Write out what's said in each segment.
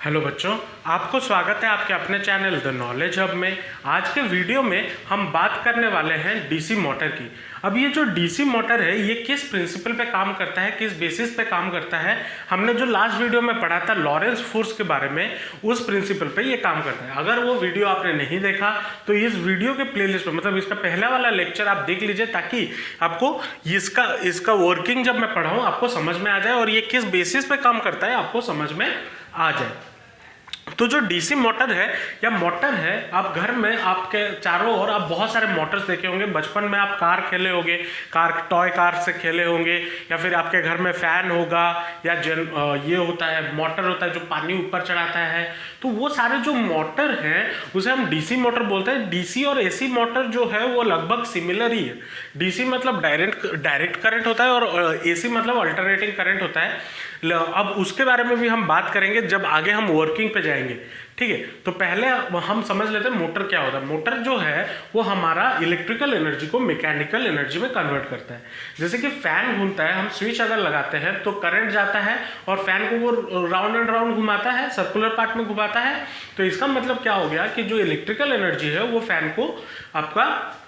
Hello बच्चों, आपको स्वागत है आपके अपने चैनल द नॉलेज हब में। आज के वीडियो में हम बात करने वाले हैं डीसी मोटर की। अब ये जो डीसी मोटर है ये किस प्रिंसिपल पे काम करता है, किस बेसिस पे काम करता है, हमने जो लास्ट वीडियो में पढ़ा था लॉरेंस फोर्स के बारे में, उस प्रिंसिपल पे ये काम करता है। अगर वो वीडियो आपने नहीं देखा तो इस वीडियो के प्लेलिस्ट में मतलब इसका पहला वाला लेक्चर आप देख लीजिए, ताकि आपको इसका वर्किंग जब मैं पढ़ाऊँ आपको समझ में आ जाए और ये किस बेसिस पे काम करता है आपको समझ में आ जाए। तो जो डीसी मोटर है या मोटर है, आप घर में आपके चारों ओर आप बहुत सारे मोटर्स देखे होंगे। बचपन में आप कार खेले होंगे, टॉय कार से खेले होंगे, या फिर आपके घर में फैन होगा या ये होता है मोटर होता है जो पानी ऊपर चढ़ाता है। तो वो सारे जो मोटर हैं उसे हम डीसी मोटर बोलते हैं। डीसी और एसी मोटर जो है वो लगभग सिमिलर ही है। डीसी मतलब डायरेक्ट करंट होता है और एसी मतलब अल्टरनेटिंग करंट होता है। अब उसके बारे में भी हम बात करेंगे जब आगे हम वर्किंग पे जाएंगे, ठीक है। तो पहले हम समझ लेते हैं मोटर क्या होता है। मोटर जो है वो हमारा इलेक्ट्रिकल एनर्जी को मैकेनिकल एनर्जी में कन्वर्ट करता है। जैसे कि फैन घूमता है, हम स्विच अगर लगाते हैं तो करंट जाता है और फैन को वो राउंड एंड राउंड घुमाता है, सर्कुलर पार्ट में घुमाता है। तो इसका मतलब क्या हो गया कि जो इलेक्ट्रिकल एनर्जी है वो फैन को आपका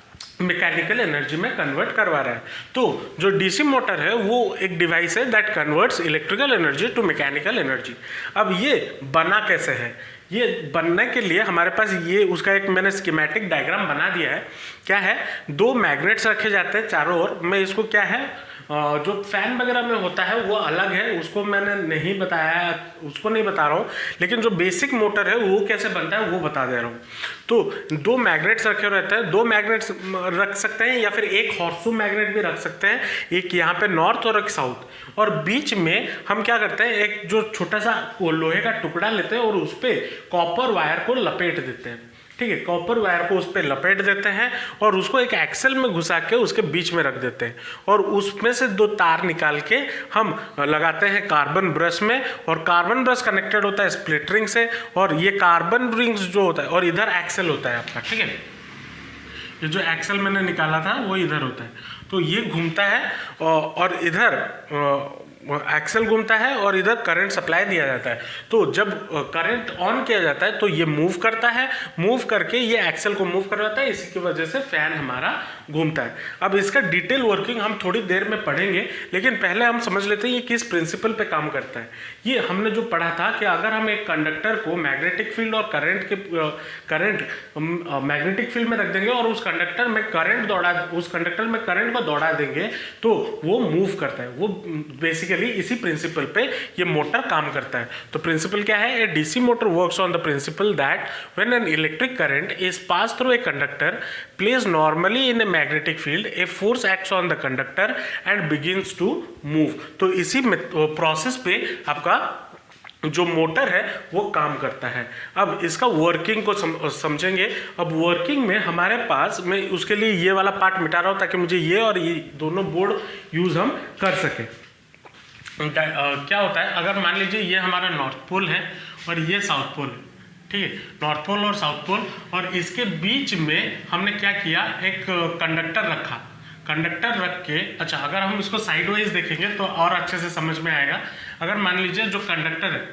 मैकेनिकल एनर्जी में कन्वर्ट करवा रहा है। तो जो डीसी मोटर है वो एक डिवाइस है that converts electrical energy to mechanical energy. अब ये बना कैसे है, ये बनने के लिए हमारे पास ये उसका एक मैंने स्कीमेटिक डायग्राम बना दिया है। क्या है, दो मैग्नेट्स रखे जाते हैं चारों ओर। मैं इसको क्या है जो फैन वगैरह में होता है वो अलग है, उसको मैंने नहीं बताया, उसको नहीं बता रहा हूँ, लेकिन जो बेसिक मोटर है वो कैसे बनता है वो बता दे रहा हूँ। तो दो मैग्नेट्स रखे रहते हैं, दो मैग्नेट्स रख सकते हैं या फिर एक हॉर्सू मैग्नेट भी रख सकते हैं, एक यहाँ पे नॉर्थ और एक साउथ। और बीच में हम क्या करते हैं, एक जो छोटा सा लोहे का टुकड़ा लेते हैं और उस पर कॉपर वायर को लपेट देते हैं, ठीक है। कॉपर वायर को उस पर लपेट देते हैं और उसको एक एक्सेल में घुसा के उसके बीच में रख देते हैं और उसमें से दो तार निकाल के हम लगाते हैं कार्बन ब्रश में। और कार्बन ब्रश कनेक्टेड होता है स्प्लिट रिंग से, और ये कार्बन रिंग्स जो होता है, और इधर एक्सेल होता है आपका, ठीक है। ये जो एक्सेल मैंने निकाला था वो इधर होता है। तो ये घूमता है और इधर एक्सेल घूमता है और इधर करंट सप्लाई दिया जाता है। तो जब करंट ऑन किया जाता है तो ये मूव करता है, मूव करके ये एक्सेल को मूव करवाता है, इसी की वजह से फैन हमारा घूमता है। अब इसका डिटेल वर्किंग हम थोड़ी देर में पढ़ेंगे, लेकिन पहले हम समझ लेते हैं ये किस प्रिंसिपल पे काम करता है। ये हमने जो पढ़ा था कि अगर हम एक कंडक्टर को मैग्नेटिक फील्ड और करंट मैग्नेटिक फील्ड में रख देंगे और उस कंडक्टर में करंट को दौड़ा देंगे तो वो मूव करता है। वो बेसिकली इसी प्रिंसिपल पे ये मोटर काम करता है। तो प्रिंसिपल क्या है, a DC motor works on the principle that when an electric current is pass through a conductor placed normally in a magnetic field, a force acts on the conductor and begins to move. तो इसी process पे आपका जो motor है वो काम करता है। अब इसका वर्किंग को समझेंगे। अब वर्किंग में हमारे पास, मैं उसके लिए ये वाला पार्ट मिटा रहा हूँ ताकि मुझे ये और ये दोनों बोर्ड यूज हम कर सकें। क्या होता है, अगर मान लीजिए ये हमारा नॉर्थ पोल है और ये साउथ पोल है, ठीक है, नॉर्थ पोल और साउथ पोल, और इसके बीच में हमने क्या किया, एक कंडक्टर रखा। कंडक्टर रख के, अच्छा अगर हम इसको साइड वाइज देखेंगे तो और अच्छे से समझ में आएगा। अगर मान लीजिए जो कंडक्टर है,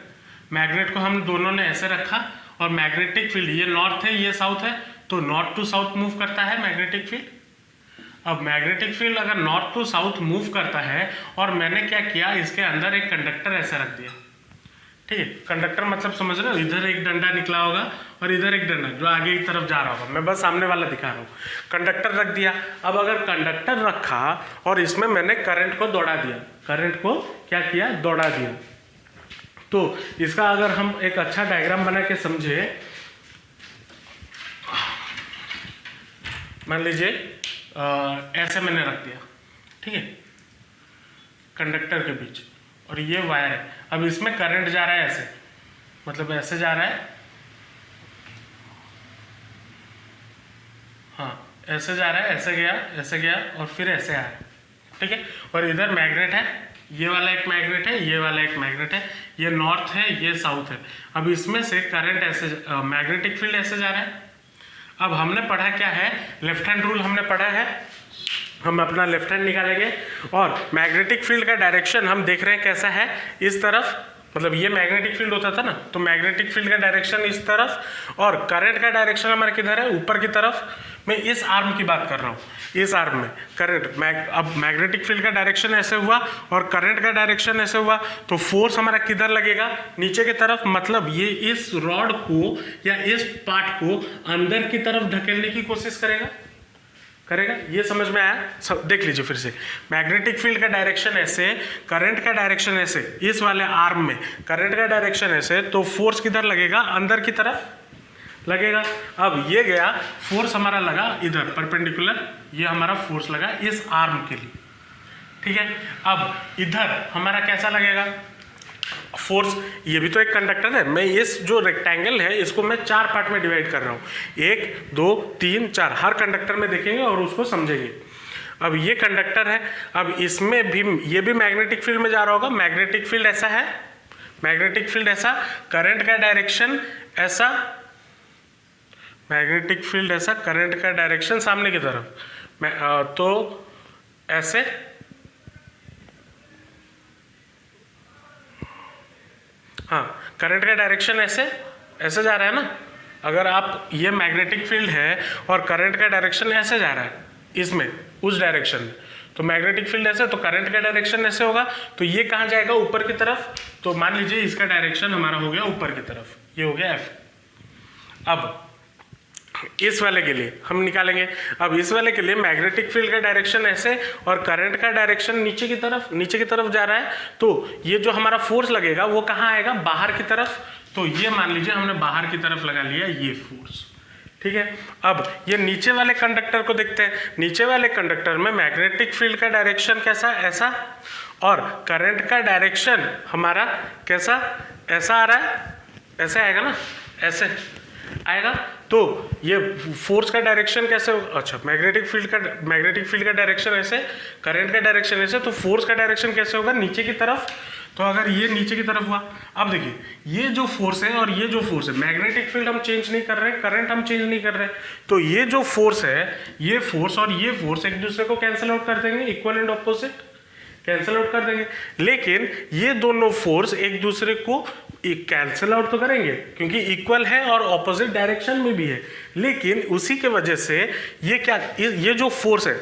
मैग्नेट को हम दोनों ने ऐसे रखा और मैग्नेटिक फील्ड, ये नॉर्थ है ये साउथ है, तो नॉर्थ टू साउथ मूव करता है मैग्नेटिक फील्ड। अब मैग्नेटिक फील्ड अगर नॉर्थ टू साउथ मूव करता है और मैंने क्या किया, इसके अंदर एक कंडक्टर ऐसे रख दिया, ठीक है। कंडक्टर मतलब समझ रहे हो, इधर एक डंडा निकला होगा और इधर एक डंडा जो आगे की तरफ जा रहा होगा, मैं बस सामने वाला दिखा रहा हूँ। कंडक्टर रख दिया। अब अगर कंडक्टर रखा और इसमें मैंने करंट को दौड़ा दिया, करंट को क्या किया, दौड़ा दिया, तो इसका अगर हम एक अच्छा डायग्राम बना के समझे, मान लीजिए ऐसे मैंने रख दिया, ठीक है, कंडक्टर के बीच, और ये वायर है। अब इसमें करंट जा रहा है ऐसे, मतलब ऐसे जा रहा है, हाँ ऐसे जा रहा है, ऐसे गया और फिर ऐसे आया, ठीक है। और इधर मैग्नेट है, ये वाला एक मैग्नेट है, ये वाला एक मैग्नेट है, ये नॉर्थ है ये साउथ है। अब इसमें से करंट ऐसे, मैग्नेटिक फील्ड ऐसे जा रहा है। अब हमने पढ़ा क्या है, लेफ्ट हैंड रूल हमने पढ़ा है, हम अपना लेफ्ट हैंड निकालेंगे और मैग्नेटिक फील्ड का डायरेक्शन हम देख रहे हैं कैसा है, इस तरफ मतलब ये मैग्नेटिक फील्ड होता था ना, तो मैग्नेटिक फील्ड का डायरेक्शन इस तरफ और करंट का डायरेक्शन हमारा किधर है, ऊपर की तरफ। मैं इस आर्म की बात कर रहा हूँ, इस आर्म में करंट अब मैग्नेटिक फील्ड का डायरेक्शन ऐसे हुआ और करंट का डायरेक्शन ऐसे हुआ, तो फोर्स हमारा किधर लगेगा, नीचे की तरफ। मतलब ये इस रॉड को या इस पार्ट को अंदर की तरफ धकेलने की कोशिश करेगा। ये समझ में आया? देख लीजिए फिर से, मैग्नेटिक फील्ड का डायरेक्शन ऐसे, करंट का डायरेक्शन ऐसे, इस वाले आर्म में करंट का डायरेक्शन ऐसे, तो फोर्स किधर लगेगा, अंदर की तरफ लगेगा। अब ये गया, फोर्स हमारा लगा इधर परपेंडिकुलर, ये हमारा फोर्स लगा इस आर्म के लिए, ठीक है। अब इधर हमारा कैसा लगेगा फोर्स, ये भी तो एक कंडक्टर है। मैं इस जो रेक्टेंगल है इसको मैं 4 पार्ट में डिवाइड कर रहा हूँ, 1 2 3 4, हर कंडक्टर में देखेंगे और उसको समझेंगे। अब ये कंडक्टर है, अब इसमें भी ये भी मैग्नेटिक फील्ड में जा रहा होगा। मैग्नेटिक फील्ड ऐसा है, मैग्नेटिक फील्ड ऐसा, करंट का डायरेक्शन ऐसा, मैग्नेटिक फील्ड ऐसा, करंट का डायरेक्शन सामने की तरफ, तो ऐसे, हाँ, करंट का डायरेक्शन ऐसे ऐसे जा रहा है ना। अगर आप, ये मैग्नेटिक फील्ड है और करंट का डायरेक्शन ऐसे जा रहा है इसमें, उस डायरेक्शन में, तो मैग्नेटिक फील्ड ऐसे, तो करंट का डायरेक्शन ऐसे होगा, तो ये कहाँ जाएगा, ऊपर की तरफ। तो मान लीजिए इसका डायरेक्शन हमारा हो गया ऊपर की तरफ, ये हो गया एफ। अब इस वाले के लिए हम निकालेंगे, अब इस वाले के लिए मैग्नेटिक फील्ड का डायरेक्शन ऐसे और करंट का डायरेक्शन नीचे की तरफ जा रहा है, तो ये जो हमारा फोर्स लगेगा वो कहाँ आएगा, बाहर की तरफ। तो ये मान लीजिए हमने बाहर की तरफ लगा लिया ये फोर्स, ठीक है। अब ये नीचे वाले कंडक्टर को देखते हैं, नीचे वाले कंडक्टर में मैग्नेटिक फील्ड का डायरेक्शन कैसा, ऐसा, और करंट का डायरेक्शन हमारा कैसा, ऐसा आ रहा है, ऐसे आएगा ना, ऐसे आएगा। तो ये फोर्स का डायरेक्शन कैसे होगा, अच्छा, मैग्नेटिक फील्ड का डायरेक्शन ऐसे, करंट का डायरेक्शन ऐसे, तो फोर्स का डायरेक्शन कैसे होगा, नीचे की तरफ। तो अगर ये नीचे की तरफ हुआ, अब देखिए ये जो फोर्स है और ये जो फोर्स है, मैग्नेटिक फील्ड हम चेंज नहीं कर रहे, करंट हम चेंज नहीं कर रहे, तो ये जो फोर्स है, ये फोर्स और ये फोर्स एक दूसरे को कैंसिल आउट कर देंगे, equal and opposite cancel out कर देंगे। लेकिन ये दोनों फोर्स एक दूसरे को कैंसिल आउट तो करेंगे क्योंकि इक्वल है और ऑपोजिट डायरेक्शन में भी है, लेकिन उसी के वजह से ये क्या, ये जो फोर्स है,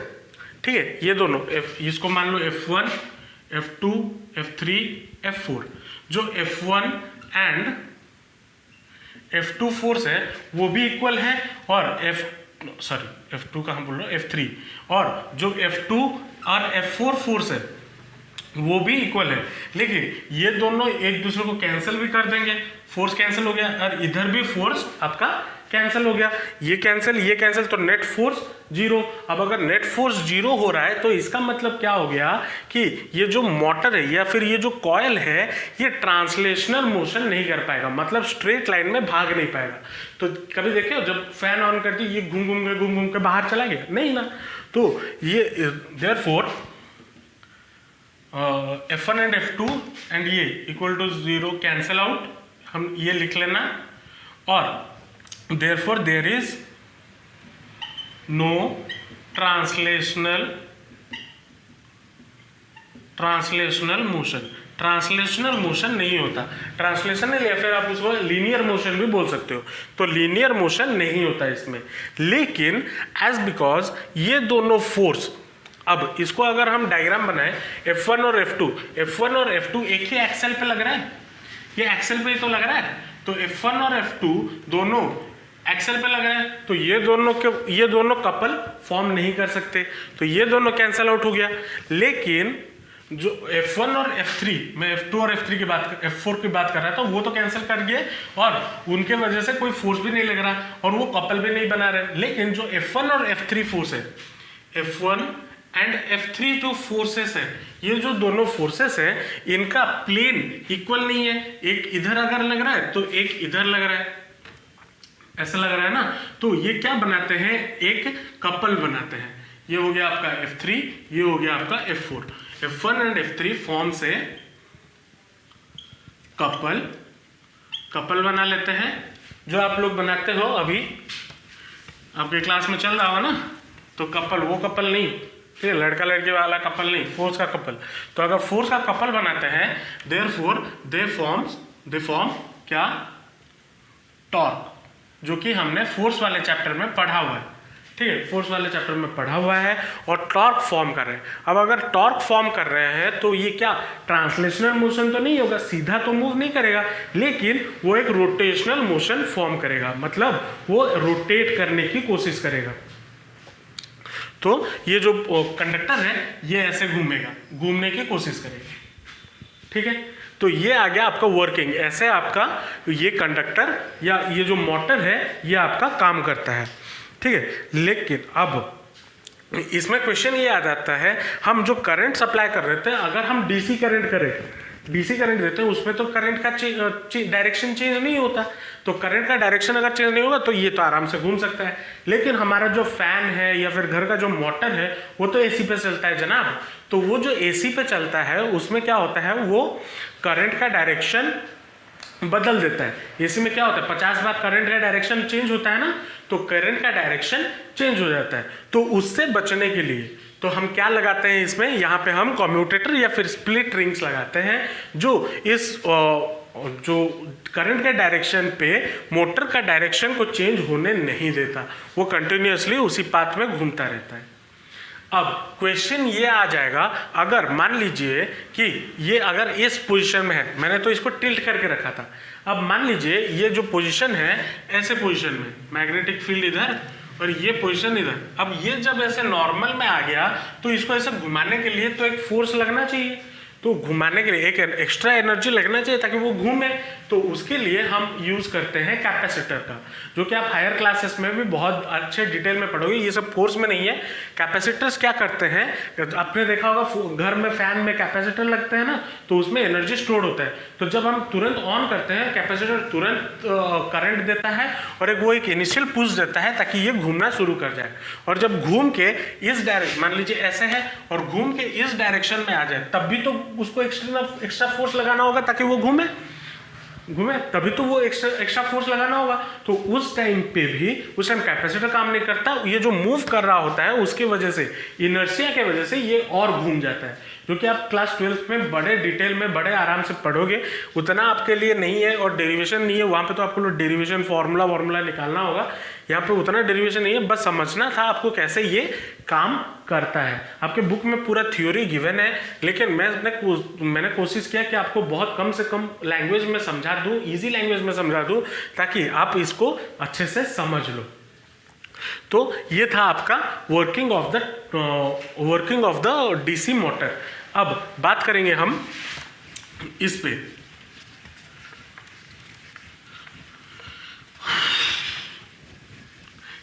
ठीक है, ये दोनों इसको मान लो F1 F2 F3 F4, जो F1 एंड F2 फोर्स है वो भी इक्वल है, और F2 कहाँ बोल रहा हूँ, F3, और जो F2 और F4 फोर्स है वो भी इक्वल है। लेकिन ये दोनों एक दूसरे को कैंसिल भी कर देंगे, फोर्स कैंसिल हो गया और इधर भी फोर्स आपका कैंसिल हो गया, ये कैंसिल, तो नेट फोर्स 0। अब अगर नेट फोर्स 0 हो रहा है तो इसका मतलब क्या हो गया कि ये जो मोटर है या फिर ये जो कॉइल है ये ट्रांसलेशनल मोशन नहीं कर पाएगा, मतलब स्ट्रेट लाइन में भाग नहीं पाएगा। तो कभी देखिए जब फैन ऑन करती ये घूम घूम के बाहर चला गया, नहीं ना। तो ये therefore F1 and F2 and ये इक्वल टू 0 कैंसिल आउट, हम ये लिख लेना, और therefore there is no translational motion, translational motion नहीं होता, ट्रांसलेशनल या फिर आप उसको लीनियर मोशन भी बोल सकते हो, तो लीनियर मोशन नहीं होता इसमें। लेकिन एज बिकॉज ये दोनों फोर्स, अब इसको अगर हम डायग्राम बनाएं F1 और F2 एक ही एक्सेल पे लग रहा है, ये एक्सेल पे तो लग रहा है, तो F1 और F2 दोनों एक्सेल पे लग रहे हैं, तो ये दोनों कपल फॉर्म नहीं कर सकते, तो ये दोनों कैंसिल आउट हो गया। लेकिन जो F1 और F3, मैं F2 और F3 की बात, F4 की बात कर रहा था, वो तो कैंसिल कर गए और उनके वजह से कोई फोर्स भी नहीं लग रहा और वो कपल भी नहीं बना रहे। लेकिन जो F1 और F3 फोर्स है, F1 एंड F3 जो फोर्सेस है, ये जो दोनों फोर्सेस है इनका प्लेन इक्वल नहीं है, एक इधर अगर लग रहा है तो एक इधर लग रहा है, ऐसा लग रहा है ना। तो ये क्या बनाते हैं, एक कपल बनाते हैं। ये हो गया आपका F3, ये हो गया आपका F4, F1 and F3 form से कपल बना लेते हैं, जो आप लोग बनाते हो अभी आपके क्लास में चल रहा होगा ना। तो कपल, वो कपल नहीं, ठीक है, लड़का लड़की वाला कपल नहीं, फोर्स का कपल। तो अगर फोर्स का कपल बनाते हैं देयरफॉर दे फॉर्म क्या, टॉर्क, जो कि हमने फोर्स वाले चैप्टर में पढ़ा हुआ है। ठीक है, फोर्स वाले चैप्टर में पढ़ा हुआ है, और टॉर्क फॉर्म कर रहे हैं। अब अगर टॉर्क फॉर्म कर रहे हैं तो ये क्या ट्रांसलेशनल मोशन तो नहीं होगा, सीधा तो मूव नहीं करेगा, लेकिन वो एक रोटेशनल मोशन फॉर्म करेगा, मतलब वो रोटेट करने की कोशिश करेगा। तो ये जो कंडक्टर है ये ऐसे घूमेगा, घूमने की कोशिश करेगा। ठीक है, तो ये आ गया आपका वर्किंग, ऐसे आपका ये कंडक्टर या ये जो मोटर है ये आपका काम करता है। ठीक है, लेकिन अब इसमें क्वेश्चन ये आ जाता है, हम जो करंट सप्लाई कर रहे थे, अगर हम डीसी करंट करें, डीसी करंट देते हैं, उसमें तो करंट का डायरेक्शन चेंज नहीं होता। तो करंट का डायरेक्शन अगर चेंज नहीं होगा तो ये तो आराम से घूम सकता है। लेकिन हमारा जो फैन है या फिर घर का जो मोटर है वो तो एसी पे चलता है जनाब। तो वो जो एसी पे चलता है उसमें क्या होता है, वो करंट का डायरेक्शन बदल देता है। एसी में क्या होता है, 50 बार करंट का डायरेक्शन चेंज होता है ना, तो करंट का डायरेक्शन चेंज हो जाता है। तो उससे बचने के लिए तो हम क्या लगाते हैं इसमें, यहाँ पे हम कम्यूटेटर या फिर स्प्लिट रिंग्स लगाते हैं, जो इस जो करंट के डायरेक्शन पे मोटर का डायरेक्शन को चेंज होने नहीं देता, वो कंटिन्यूअसली उसी पाथ में घूमता रहता है। अब क्वेश्चन ये आ जाएगा, अगर मान लीजिए कि ये अगर इस पोजीशन में है, मैंने तो इसको टिल्ट करके रखा था, अब मान लीजिए ये जो पोजीशन है ऐसे पोजीशन में, मैग्नेटिक फील्ड इधर और ये पोजीशन इधर, अब ये जब ऐसे नॉर्मल में आ गया तो इसको ऐसे घुमाने के लिए तो एक फोर्स लगना चाहिए, तो घुमाने के लिए एक एक्स्ट्रा एनर्जी लगना चाहिए ताकि वो घूमे। तो उसके लिए हम यूज करते हैं कैपेसिटर का, जो कि आप हायर क्लासेस में भी बहुत अच्छे डिटेल में पढ़ोगे, ये सब फोर्स में नहीं है। कैपेसिटर्स क्या करते हैं, आपने देखा होगा घर में फैन में कैपेसिटर लगते हैं ना, तो उसमें एनर्जी स्टोर होता है। तो जब हम तुरंत ऑन करते हैं कैपेसिटर तुरंत करंट देता है और वो एक इनिशियल पुश देता है ताकि ये घूमना शुरू कर जाए। और जब घूम के इस डायरेक्शन, मान लीजिए ऐसे है और घूम के इस डायरेक्शन में आ जाए, तब भी तो उसको एक्स्ट्रा फोर्स लगाना होगा ताकि वो घूमे, तभी तो वो एक्स्ट्रा फोर्स लगाना होगा। तो उस टाइम पे भी उस टाइम कैपेसिटर काम नहीं करता, ये जो मूव कर रहा होता है उसकी वजह से, इनर्शिया के वजह से ये और घूम जाता है, जो कि आप क्लास 12th में बड़े डिटेल में बड़े आराम से पढ़ोगे। उतना आपके लिए नहीं है और डेरिवेशन नहीं है, वहाँ पे तो आपको डेरिवेशन फार्मूला निकालना होगा, यहाँ पे उतना डेरिवेशन नहीं है, बस समझना था आपको कैसे ये काम करता है। आपके बुक में पूरा थ्योरी गिवन है, लेकिन मैंने कोशिश किया कि आपको बहुत कम से कम लैंग्वेज में समझा दूँ, ईजी लैंग्वेज में समझा दूँ, ताकि आप इसको अच्छे से समझ लो। तो ये था आपका working of the DC motor. अब बात करेंगे हम इस पे,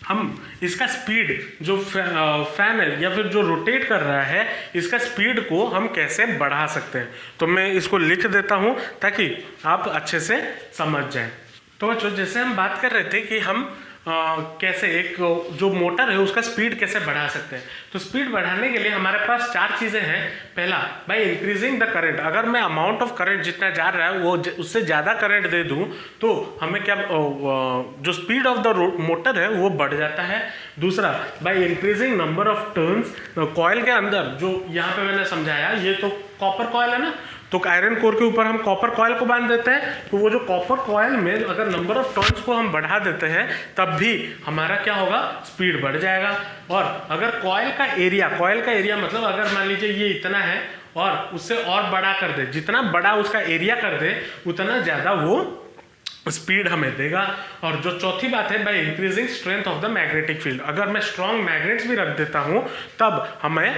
हम इसका स्पीड जो फैन है या फिर जो रोटेट कर रहा है, इसका स्पीड को हम कैसे बढ़ा सकते हैं। तो मैं इसको लिख देता हूं ताकि आप अच्छे से समझ जाएं। तो बच्चों, जैसे हम बात कर रहे थे कि हम कैसे एक जो मोटर है उसका स्पीड कैसे बढ़ा सकते हैं। तो स्पीड बढ़ाने के लिए हमारे पास 4 चीज़ें हैं। पहला, बाय इंक्रीजिंग द करंट, अगर मैं अमाउंट ऑफ करंट जितना जा रहा है वो उससे ज़्यादा करंट दे दूं तो हमें क्या, जो स्पीड ऑफ द मोटर है वो बढ़ जाता है। दूसरा, by increasing number of turns, coil के अंदर जो यहाँ पे मैंने समझाया, ये तो कॉपर कॉयल है ना, तो आयरन कोर के ऊपर हम कॉपर कॉयल को बांध देते हैं, तो वो जो कॉपर कॉयल में अगर नंबर ऑफ टर्न्स को हम बढ़ा देते हैं तब भी हमारा क्या होगा, स्पीड बढ़ जाएगा। और अगर कॉयल का एरिया मतलब अगर मान लीजिए ये इतना है और उससे और बड़ा कर दे, जितना बड़ा उसका एरिया कर दे उतना ज़्यादा वो स्पीड हमें देगा। और जो चौथी बात है, by increasing strength of the magnetic field, अगर मैं स्ट्रॉन्ग मैग्नेट्स भी रख देता हूं तब हमें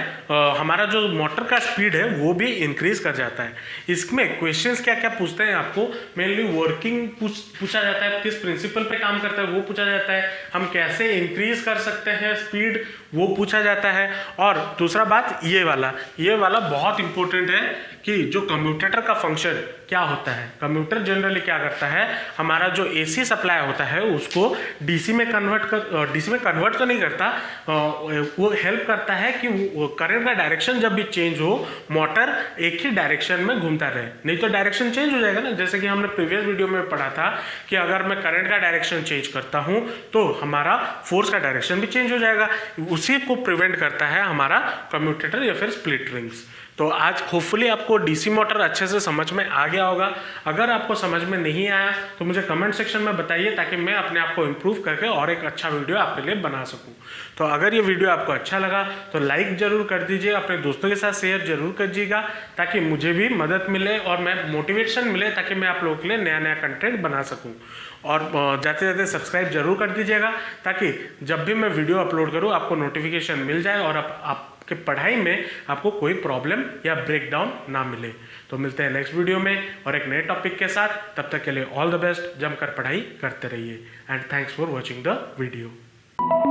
हमारा जो मोटर का स्पीड है वो भी इंक्रीज कर जाता है। इसमें क्वेश्चंस क्या क्या पूछते हैं आपको, मेनली वर्किंग पूछा जाता है, किस प्रिंसिपल पे काम करता है वो पूछा जाता है, हम कैसे इंक्रीज कर सकते हैं स्पीड वो पूछा जाता है। और दूसरा बात ये वाला बहुत इंपॉर्टेंट है कि जो कम्यूटेटर का फंक्शन, क्या होता है। कम्यूटर जनरली क्या करता है, हमारा जो एसी सप्लाई होता है उसको डीसी में कन्वर्ट तो नहीं करता, वो हेल्प करता है कि करंट का डायरेक्शन जब भी चेंज हो मोटर एक ही डायरेक्शन में घूमता रहे, नहीं तो डायरेक्शन चेंज हो जाएगा ना। जैसे कि हमने प्रीवियस वीडियो में पढ़ा था कि अगर मैं करंट का डायरेक्शन चेंज करता हूं तो हमारा फोर्स का डायरेक्शन भी चेंज हो जाएगा। उसी को प्रिवेंट करता है हमारा कम्यूटेटर या फिर स्प्लिट रिंग्स। तो आज होपफुली आपको डीसी मोटर अच्छे से समझ में आ गया होगा। अगर आपको समझ में नहीं आया तो मुझे कमेंट सेक्शन में बताइए, ताकि मैं अपने आप को इम्प्रूव करके और एक अच्छा वीडियो आपके लिए बना सकूं। तो अगर ये वीडियो आपको अच्छा लगा तो लाइक जरूर कर दीजिए, अपने दोस्तों के साथ शेयर जरूर कीजिएगा, ताकि मुझे भी मदद मिले और मैं मोटिवेशन मिले, ताकि मैं आप लोगों के लिए नया नया कंटेंट बना सकूँ। और जाते जाते सब्सक्राइब जरूर कर दीजिएगा, ताकि जब भी मैं वीडियो अपलोड करूँ आपको नोटिफिकेशन मिल जाए और आपके पढ़ाई में आपको कोई प्रॉब्लम या ब्रेकडाउन ना मिले। तो मिलते हैं नेक्स्ट वीडियो में और एक नए टॉपिक के साथ। तब तक के लिए ऑल द बेस्ट, जमकर पढ़ाई करते रहिए and thanks for watching the video.